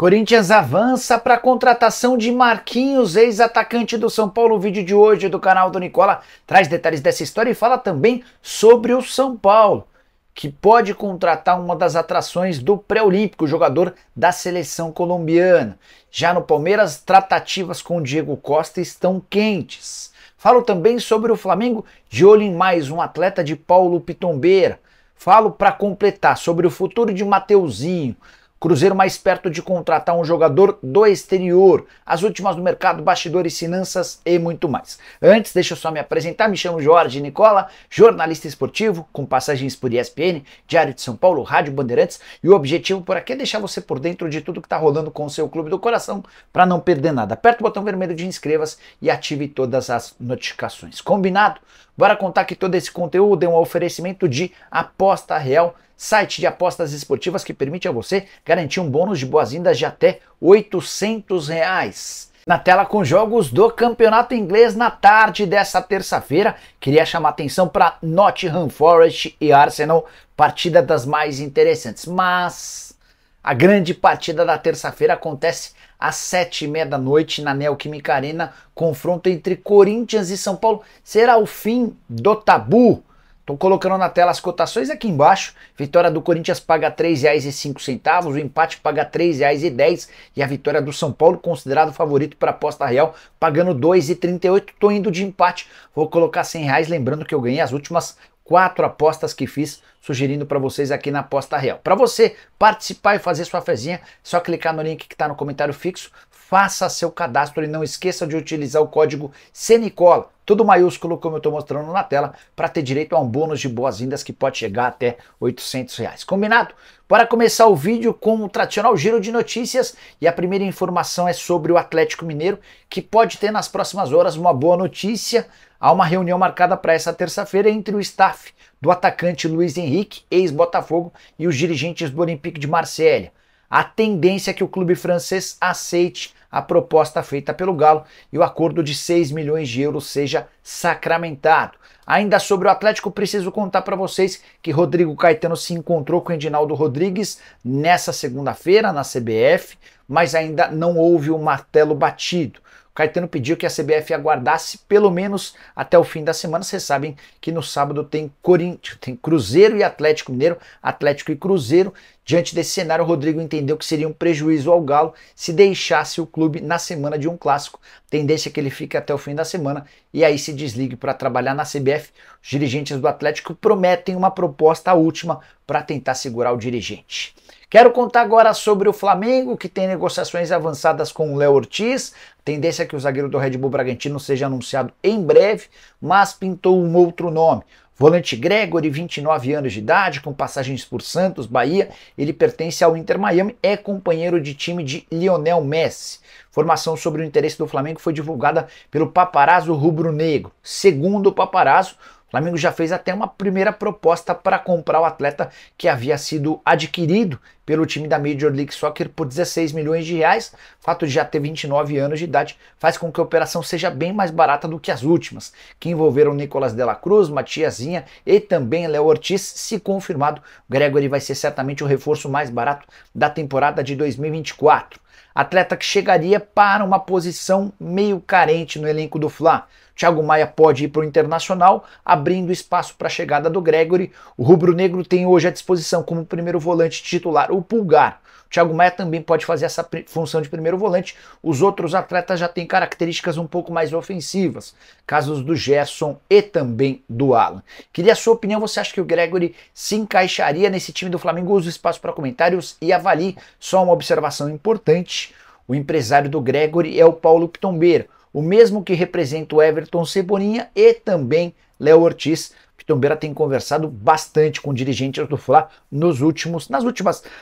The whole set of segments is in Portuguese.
Corinthians avança para a contratação de Marquinhos, ex-atacante do São Paulo. O vídeo de hoje do canal do Nicola traz detalhes dessa história e fala também sobre o São Paulo, que pode contratar uma das atrações do pré-olímpico, jogador da seleção colombiana. Já no Palmeiras, tratativas com o Diego Costa estão quentes. Falo também sobre o Flamengo, de olho em mais um atleta de Paulo Pitombeira. Falo para completar sobre o futuro de Mateuzinho. Cruzeiro mais perto de contratar um jogador do exterior, as últimas do mercado, bastidores, finanças e muito mais. Antes, deixa eu só me apresentar, me chamo Jorge Nicola, jornalista esportivo, com passagens por ESPN, Diário de São Paulo, Rádio Bandeirantes, e o objetivo por aqui é deixar você por dentro de tudo que está rolando com o seu clube do coração, para não perder nada. Aperte o botão vermelho de inscreva-se e ative todas as notificações. Combinado? Bora contar que todo esse conteúdo é um oferecimento de Aposta Real, site de apostas esportivas que permite a você garantir um bônus de boas-vindas de até R$800. Na tela com jogos do Campeonato Inglês na tarde dessa terça-feira, queria chamar atenção para Nottingham Forest e Arsenal, partida das mais interessantes. Mas a grande partida da terça-feira acontece às 7h30 da noite na Neoquímica Arena, confronto entre Corinthians e São Paulo. Será o fim do tabu? Estou colocando na tela as cotações aqui embaixo. Vitória do Corinthians paga R$ 3,05, o empate paga R$ 3,10 e a vitória do São Paulo, considerado favorito para a aposta real, pagando R$ 2,38. Estou indo de empate, vou colocar R$ 100, lembrando que eu ganhei as últimas 4 apostas que fiz, sugerindo para vocês aqui na aposta real. Para você participar e fazer sua fezinha, é só clicar no link que está no comentário fixo, faça seu cadastro e não esqueça de utilizar o código CNICOLA, tudo maiúsculo como eu estou mostrando na tela, para ter direito a um bônus de boas-vindas que pode chegar até R$ 800. Combinado? Bora começar o vídeo com o tradicional giro de notícias e a primeira informação é sobre o Atlético Mineiro, que pode ter nas próximas horas uma boa notícia. Há uma reunião marcada para essa terça-feira entre o staff do atacante Luiz Henrique, ex-Botafogo, e os dirigentes do Olympique de Marselha. A tendência é que o clube francês aceite a proposta feita pelo Galo e o acordo de 6 milhões de euros seja sacramentado. Ainda sobre o Atlético, preciso contar para vocês que Rodrigo Caetano se encontrou com Edinaldo Rodrigues nessa segunda-feira na CBF, mas ainda não houve o martelo batido. O Caetano pediu que a CBF aguardasse pelo menos até o fim da semana. Vocês sabem que no sábado tem Corinthians, tem Cruzeiro e Atlético Mineiro, Atlético e Cruzeiro. Diante desse cenário, o Rodrigo entendeu que seria um prejuízo ao Galo se deixasse o clube na semana de um clássico. Tendência é que ele fique até o fim da semana e aí se desligue para trabalhar na CBF. Os dirigentes do Atlético prometem uma proposta última para tentar segurar o dirigente. Quero contar agora sobre o Flamengo, que tem negociações avançadas com o Léo Ortiz. A tendência é que o zagueiro do Red Bull Bragantino seja anunciado em breve, mas pintou um outro nome. Volante Gregory, 29 anos de idade, com passagens por Santos, Bahia. Ele pertence ao Inter Miami, é companheiro de time de Lionel Messi. Informação sobre o interesse do Flamengo foi divulgada pelo Paparazzo Rubro-Negro. Segundo o Paparazzo, o Flamengo já fez até uma primeira proposta para comprar o atleta que havia sido adquirido pelo time da Major League Soccer por 16 milhões de reais. O fato de já ter 29 anos de idade faz com que a operação seja bem mais barata do que as últimas, que envolveram Nicolas de la Cruz, Matiazinha e também Léo Ortiz. Se confirmado, o Gregory vai ser certamente o reforço mais barato da temporada de 2024. Atleta que chegaria para uma posição meio carente no elenco do Fla. Thiago Maia pode ir para o Internacional, abrindo espaço para a chegada do Gregory. O rubro-negro tem hoje à disposição como primeiro volante titular o Pulgar. O Thiago Maia também pode fazer essa função de primeiro volante. Os outros atletas já têm características um pouco mais ofensivas, casos do Gerson e também do Alan. Queria a sua opinião, você acha que o Gregory se encaixaria nesse time do Flamengo? Use o espaço para comentários e avalie. Só uma observação importante, o empresário do Gregory é o Paulo Pitombeira, o mesmo que representa o Everton Cebolinha e também Léo Ortiz. Pitombeira tem conversado bastante com dirigentes do Fla nas últimas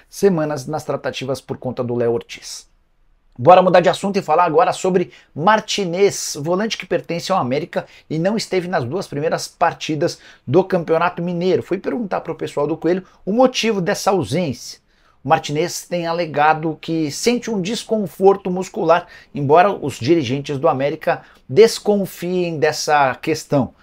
semanas nas tratativas por conta do Léo Ortiz. Bora mudar de assunto e falar agora sobre Martinez, volante que pertence ao América e não esteve nas 2 primeiras partidas do Campeonato Mineiro. Fui perguntar para o pessoal do Coelho o motivo dessa ausência. O Martinez tem alegado que sente um desconforto muscular, embora os dirigentes do América desconfiem dessa questão.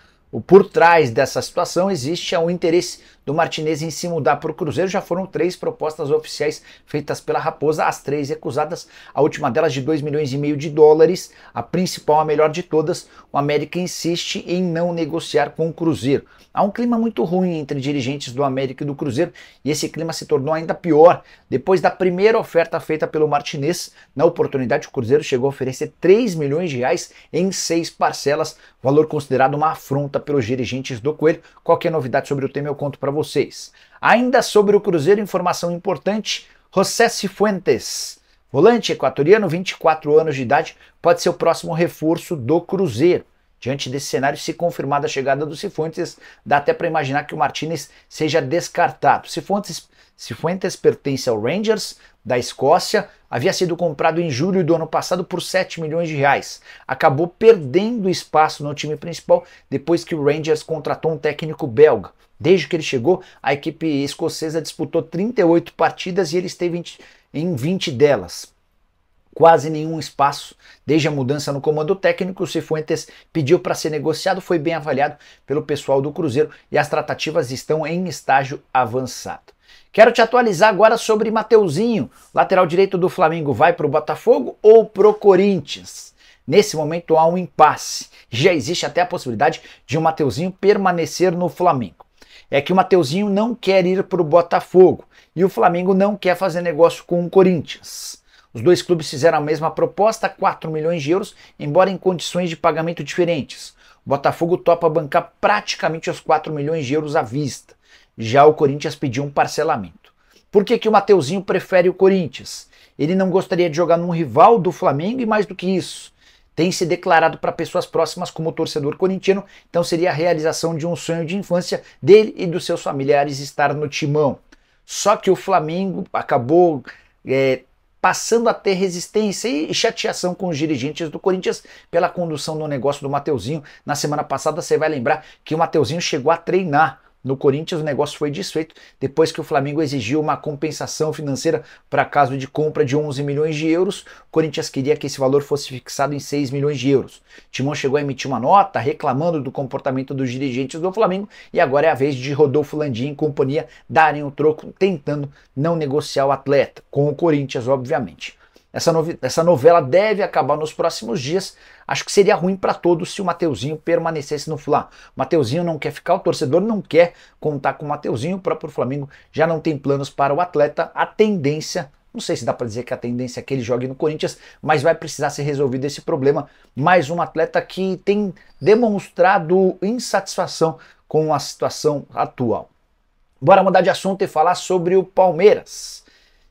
Por trás dessa situação existe um interesse do Martinez em se mudar para o Cruzeiro. Já foram 3 propostas oficiais feitas pela Raposa, as 3 recusadas, a última delas de 2,5 milhões de dólares, a principal, a melhor de todas. O América insiste em não negociar com o Cruzeiro. Há um clima muito ruim entre dirigentes do América e do Cruzeiro, e esse clima se tornou ainda pior depois da primeira oferta feita pelo Martinez. Na oportunidade, o Cruzeiro chegou a oferecer 3 milhões de reais em 6 parcelas, valor considerado uma afronta pelos dirigentes do Coelho. Qualquer novidade sobre o tema eu conto para vocês. Ainda sobre o Cruzeiro, informação importante: José Cifuentes, volante equatoriano, 24 anos de idade, pode ser o próximo reforço do Cruzeiro. Diante desse cenário, se confirmada a chegada do Cifuentes, dá até para imaginar que o Martinez seja descartado. Cifuentes pertence ao Rangers, da Escócia, havia sido comprado em julho do ano passado por 7 milhões de reais. Acabou perdendo espaço no time principal depois que o Rangers contratou um técnico belga. Desde que ele chegou, a equipe escocesa disputou 38 partidas e ele esteve em 20 delas. Quase nenhum espaço. Desde a mudança no comando técnico, o Cifuentes pediu para ser negociado, foi bem avaliado pelo pessoal do Cruzeiro e as tratativas estão em estágio avançado. Quero te atualizar agora sobre Mateuzinho, lateral direito do Flamengo. Vai para o Botafogo ou para o Corinthians? Nesse momento há um impasse. Já existe até a possibilidade de o Mateuzinho permanecer no Flamengo. É que o Mateuzinho não quer ir para o Botafogo e o Flamengo não quer fazer negócio com o Corinthians. Os dois clubes fizeram a mesma proposta, 4 milhões de euros, embora em condições de pagamento diferentes. O Botafogo topa bancar praticamente os 4 milhões de euros à vista. Já o Corinthians pediu um parcelamento. Por que o Mateuzinho prefere o Corinthians? Ele não gostaria de jogar num rival do Flamengo e mais do que isso, tem se declarado para pessoas próximas como torcedor corintiano, então seria a realização de um sonho de infância dele e dos seus familiares estar no timão. Só que o Flamengo acabou passando a ter resistência e chateação com os dirigentes do Corinthians pela condução do negócio do Mateuzinho. Na semana passada você vai lembrar que o Mateuzinho chegou a treinar no Corinthians, o negócio foi desfeito depois que o Flamengo exigiu uma compensação financeira para caso de compra de 11 milhões de euros. O Corinthians queria que esse valor fosse fixado em 6 milhões de euros. Timão chegou a emitir uma nota reclamando do comportamento dos dirigentes do Flamengo e agora é a vez de Rodolfo Landim e companhia darem o troco, tentando não negociar o atleta, com o Corinthians, obviamente. Essa novela deve acabar nos próximos dias. Acho que seria ruim para todos se o Mateuzinho permanecesse no Fla. O Mateuzinho não quer ficar, o torcedor não quer contar com o Mateuzinho, o próprio Flamengo já não tem planos para o atleta. A tendência, não sei se dá para dizer que a tendência é que ele jogue no Corinthians, mas vai precisar ser resolvido esse problema. Mais um atleta que tem demonstrado insatisfação com a situação atual. Bora mudar de assunto e falar sobre o Palmeiras.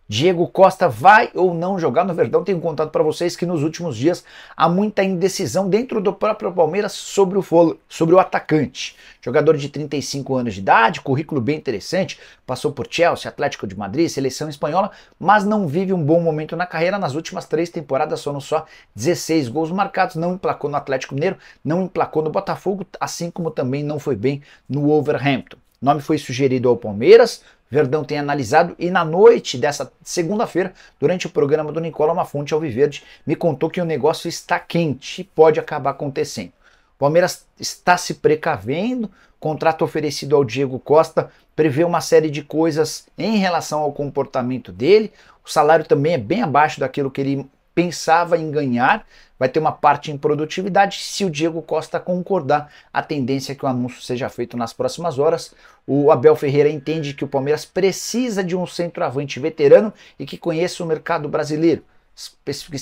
Diego Costa vai ou não jogar no Verdão? Tenho contado para vocês que nos últimos dias há muita indecisão dentro do próprio Palmeiras sobre o atacante. Jogador de 35 anos de idade, currículo bem interessante, passou por Chelsea, Atlético de Madrid, seleção espanhola, mas não vive um bom momento na carreira. Nas últimas 3 temporadas foram só 16 gols marcados, não emplacou no Atlético Mineiro, não emplacou no Botafogo, assim como também não foi bem no Wolverhampton. O nome foi sugerido ao Palmeiras, Verdão tem analisado e na noite dessa segunda-feira, durante o programa do Nicola, uma fonte alviverde me contou que o negócio está quente e pode acabar acontecendo. O Palmeiras está se precavendo, o contrato oferecido ao Diego Costa prevê uma série de coisas em relação ao comportamento dele, o salário também é bem abaixo daquilo que ele pensava em ganhar, vai ter uma parte em produtividade. Se o Diego Costa concordar, a tendência é que o anúncio seja feito nas próximas horas. O Abel Ferreira entende que o Palmeiras precisa de um centroavante veterano e que conheça o mercado brasileiro,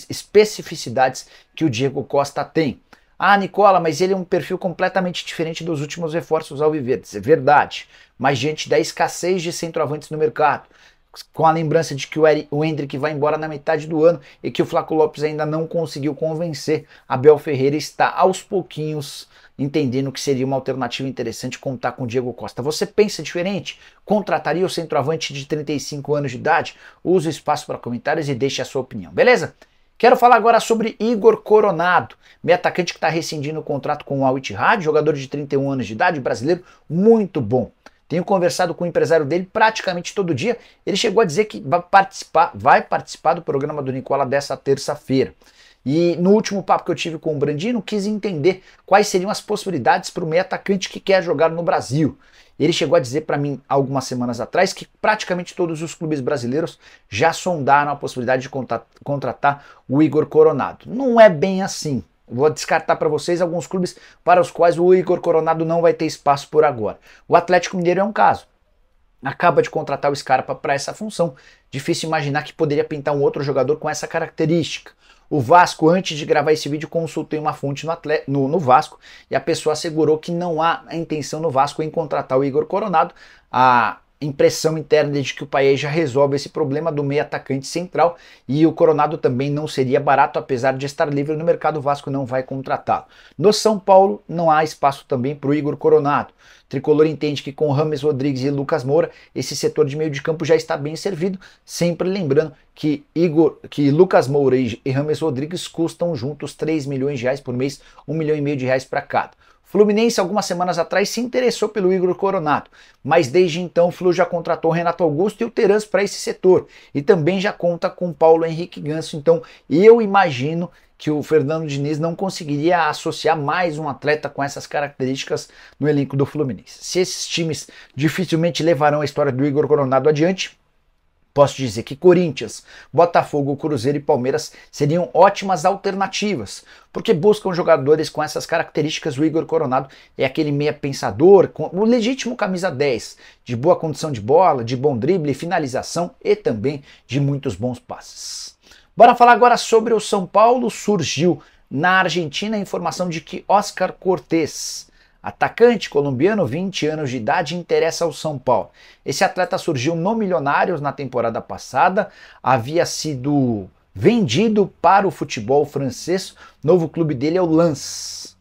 especificidades que o Diego Costa tem. Ah, Nicola, mas ele é um perfil completamente diferente dos últimos reforços alviverdes. É verdade, mas diante da escassez de centroavantes no mercado, com a lembrança de que o Endrick vai embora na metade do ano e que o Flaco Lopes ainda não conseguiu convencer, Abel Ferreira está aos pouquinhos entendendo que seria uma alternativa interessante contar com o Diego Costa. Você pensa diferente? Contrataria o centroavante de 35 anos de idade? Use o espaço para comentários e deixe a sua opinião, beleza? Quero falar agora sobre Igor Coronado, meio atacante que está rescindindo o contrato com o Al Ittihad, jogador de 31 anos de idade, brasileiro, muito bom. Tenho conversado com o empresário dele praticamente todo dia. Ele chegou a dizer que vai participar do programa do Nicola dessa terça-feira. E no último papo que eu tive com o Brandino, quis entender quais seriam as possibilidades para o meio atacante que quer jogar no Brasil. Ele chegou a dizer para mim algumas semanas atrás que praticamente todos os clubes brasileiros já sondaram a possibilidade de contratar o Igor Coronado. Não é bem assim. Vou descartar para vocês alguns clubes para os quais o Igor Coronado não vai ter espaço por agora. O Atlético Mineiro é um caso. Acaba de contratar o Scarpa para essa função. Difícil imaginar que poderia pintar um outro jogador com essa característica. O Vasco, antes de gravar esse vídeo, consultei uma fonte no Vasco e a pessoa assegurou que não há a intenção no Vasco em contratar o Igor Coronado. A impressão interna de que o Payet já resolve esse problema do meio atacante central e o Coronado também não seria barato, apesar de estar livre no mercado, o Vasco não vai contratá-lo. No São Paulo não há espaço também para o Igor Coronado. O Tricolor entende que com James Rodrigues e Lucas Moura, esse setor de meio de campo já está bem servido, sempre lembrando que Lucas Moura e James Rodrigues custam juntos 3 milhões de reais por mês, 1,5 milhão de reais para cada. Fluminense, algumas semanas atrás, se interessou pelo Igor Coronado, mas desde então o Flu já contratou o Renato Augusto e o Terans para esse setor, e também já conta com Paulo Henrique Ganso, então eu imagino que o Fernando Diniz não conseguiria associar mais um atleta com essas características no elenco do Fluminense. Se esses times dificilmente levarão a história do Igor Coronado adiante, posso dizer que Corinthians, Botafogo, Cruzeiro e Palmeiras seriam ótimas alternativas, porque buscam jogadores com essas características. O Igor Coronado é aquele meia pensador, com o legítimo camisa 10, de boa condição de bola, de bom drible, finalização e também de muitos bons passes. Bora falar agora sobre o São Paulo. Surgiu na Argentina a informação de que Oscar Cortés, atacante colombiano, 20 anos de idade, interessa ao São Paulo. Esse atleta surgiu no Milionários na temporada passada, havia sido vendido para o futebol francês, novo clube dele é o Lens.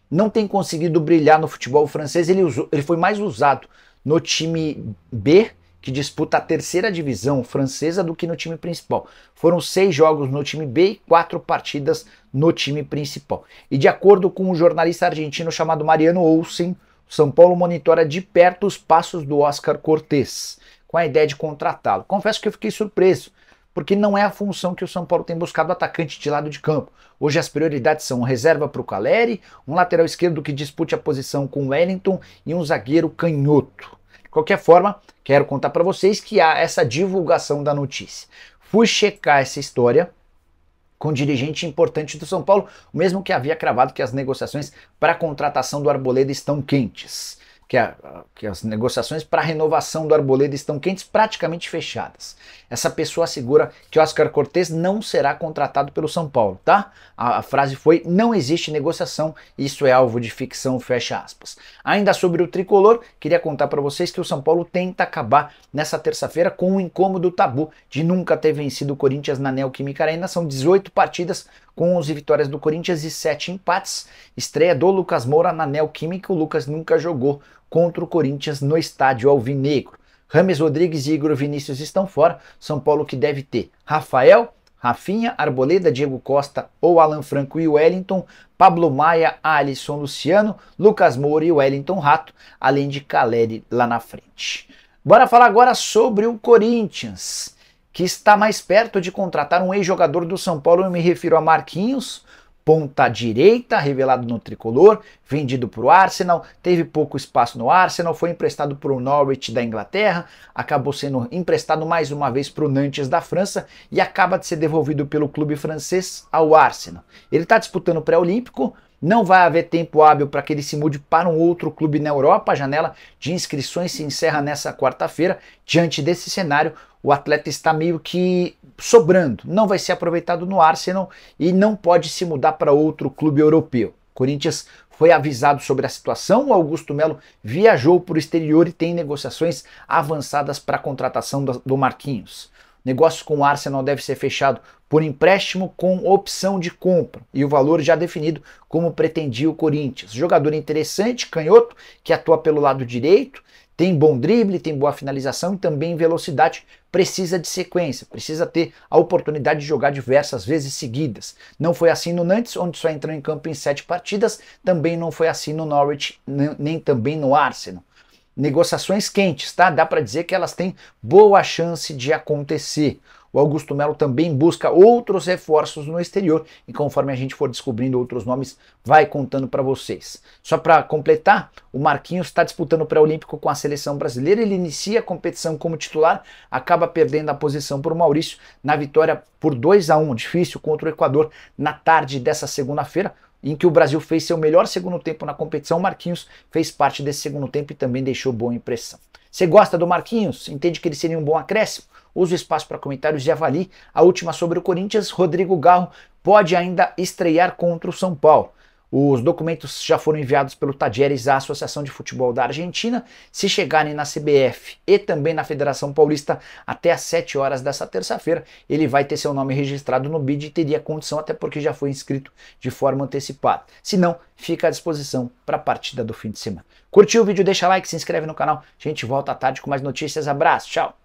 Não tem conseguido brilhar no futebol francês, ele foi mais usado no time B, que disputa a terceira divisão francesa, do que no time principal. Foram 6 jogos no time B e 4 partidas no time principal. E de acordo com um jornalista argentino chamado Mariano Olsen, o São Paulo monitora de perto os passos do Oscar Cortés, com a ideia de contratá-lo. Confesso que eu fiquei surpreso, porque não é a função que o São Paulo tem buscado atacante de lado de campo. Hoje as prioridades são reserva para o Caleri, um lateral esquerdo que dispute a posição com o Wellington e um zagueiro canhoto. De qualquer forma, quero contar para vocês que há essa divulgação da notícia. Fui checar essa história com um dirigente importante do São Paulo, o mesmo que havia cravado que as negociações para a contratação do Arboleda estão quentes. Que as negociações para a renovação do Arboleda estão quentes, praticamente fechadas. Essa pessoa assegura que Oscar Cortés não será contratado pelo São Paulo, tá? A frase foi: não existe negociação, isso é alvo de ficção, fecha aspas. Ainda sobre o Tricolor, queria contar para vocês que o São Paulo tenta acabar nessa terça-feira com o incômodo tabu de nunca ter vencido o Corinthians na Neoquímica Arena. São 18 partidas com 11 vitórias do Corinthians e 7 empates. Estreia do Lucas Moura na Neoquímica, o Lucas nunca jogou contra o Corinthians no estádio alvinegro. James Rodrigues e Igor Vinícius estão fora. São Paulo que deve ter Rafael, Rafinha, Arboleda, Diego Costa ou Alan Franco e Wellington, Pablo Maia, Alisson, Luciano, Lucas Moura e Wellington Rato, além de Caleri lá na frente. Bora falar agora sobre o Corinthians, que está mais perto de contratar um ex-jogador do São Paulo. Eu me refiro a Marquinhos, ponta direita, revelado no Tricolor, vendido para o Arsenal, teve pouco espaço no Arsenal, foi emprestado para o Norwich da Inglaterra, acabou sendo emprestado mais uma vez para o Nantes da França e acaba de ser devolvido pelo clube francês ao Arsenal. Ele está disputando o pré-olímpico, não vai haver tempo hábil para que ele se mude para um outro clube na Europa. A janela de inscrições se encerra nessa quarta-feira. Diante desse cenário, o atleta está meio que sobrando, não vai ser aproveitado no Arsenal e não pode se mudar para outro clube europeu. Corinthians foi avisado sobre a situação, o Augusto Melo viajou para o exterior e tem negociações avançadas para a contratação do Marquinhos. O negócio com o Arsenal deve ser fechado por empréstimo com opção de compra e o valor já definido como pretendia o Corinthians. Jogador interessante, canhoto, que atua pelo lado direito, tem bom drible, tem boa finalização e também velocidade, precisa de sequência, precisa ter a oportunidade de jogar diversas vezes seguidas. Não foi assim no Nantes, onde só entrou em campo em 7 partidas, também não foi assim no Norwich, nem também no Arsenal. Negociações quentes, tá? Dá para dizer que elas têm boa chance de acontecer. o Augusto Melo também busca outros reforços no exterior e conforme a gente for descobrindo outros nomes, vai contando para vocês. Só para completar, o Marquinhos está disputando o pré-olímpico com a seleção brasileira, ele inicia a competição como titular, acaba perdendo a posição para o Maurício na vitória por 2-1, difícil, contra o Equador na tarde dessa segunda-feira, em que o Brasil fez seu melhor segundo tempo na competição. O Marquinhos fez parte desse segundo tempo e também deixou boa impressão. Você gosta do Marquinhos? Entende que ele seria um bom acréscimo? Use o espaço para comentários e avalie. A última sobre o Corinthians, Rodrigo Garro pode ainda estrear contra o São Paulo. Os documentos já foram enviados pelo Tadieres à Associação de Futebol da Argentina. Se chegarem na CBF e também na Federação Paulista até às 7 horas dessa terça-feira, ele vai ter seu nome registrado no BID e teria condição, até porque já foi inscrito de forma antecipada. Se não, fica à disposição para a partida do fim de semana. Curtiu o vídeo? Deixa like, se inscreve no canal. A gente volta à tarde com mais notícias. Abraço, tchau!